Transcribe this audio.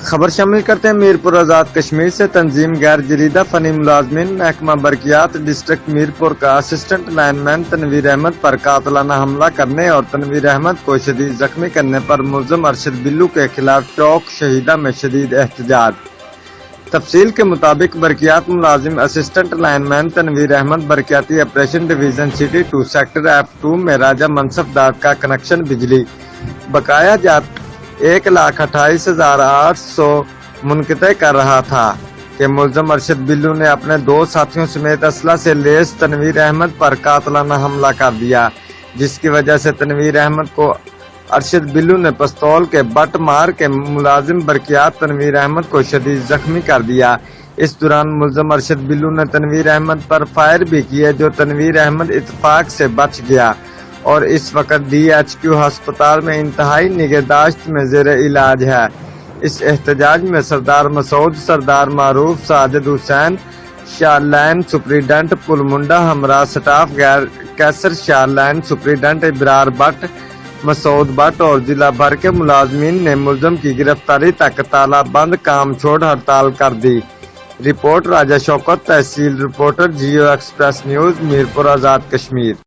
خبر شامل کرتے ہیں میرپور آزاد کشمیر سے۔ تنظیم غیر جریدہ فنی ملازمین محکمہ برقیات ڈسٹرکٹ میرپور کا assistant lineman Tanveer Ahmad پر قاتلانہ حملہ کرنے اور تنویر احمد کو شدید زخمی کرنے پر ملزم ارشد بلو کے خلاف چوک شہیدہ میں شدید احتجاج۔ تفصیل کے مطابق برقیات ملازم assistant lineman Tanveer Ahmed برقیاتی operation division city 2 sector F2 میں راجہ منصف دار کا کنکشن بجلی بقایا جات 1,28,800 منقطع کر رہا تھا کہ ملزم ارشد بلو نے اپنے 2 ساتھیوں سمیت اسلحہ سے لیس تنویر احمد پر قاتلانہ حملہ کر دیا، جس کی وجہ سے تنویر احمد کو ارشد بلو نے پستول کے بٹ مار کے ملازم برقیات تنویر احمد کو شدید زخمی کر دیا۔ اس دوران ملزم ارشد بلو نے تنویر احمد پر فائر بھی کیے، جو تنویر احمد اتفاق سے بچ گیا اور اس وقت DHQ ہسپتال میں انتہائی نگہداشت میں زیر علاج ہے۔ اس احتجاج میں سردار مسعود، سردار معروف، ساجد حسین، شاہ لائن سپرنٹنڈنٹ پلمنڈا ہمراہ سٹاف غیر کیسر، شاہ لائن سپرنٹنڈنٹ ابرار بٹ، مسعود بٹ اور ضلع بھر کے ملازمین نے ملزم کی گرفتاری تک تالا بند کام چھوڑ ہڑتال کر دی۔ Report Raja Shaukat, tehsil reporter, Geo express news, Mirpur Azad Kashmir.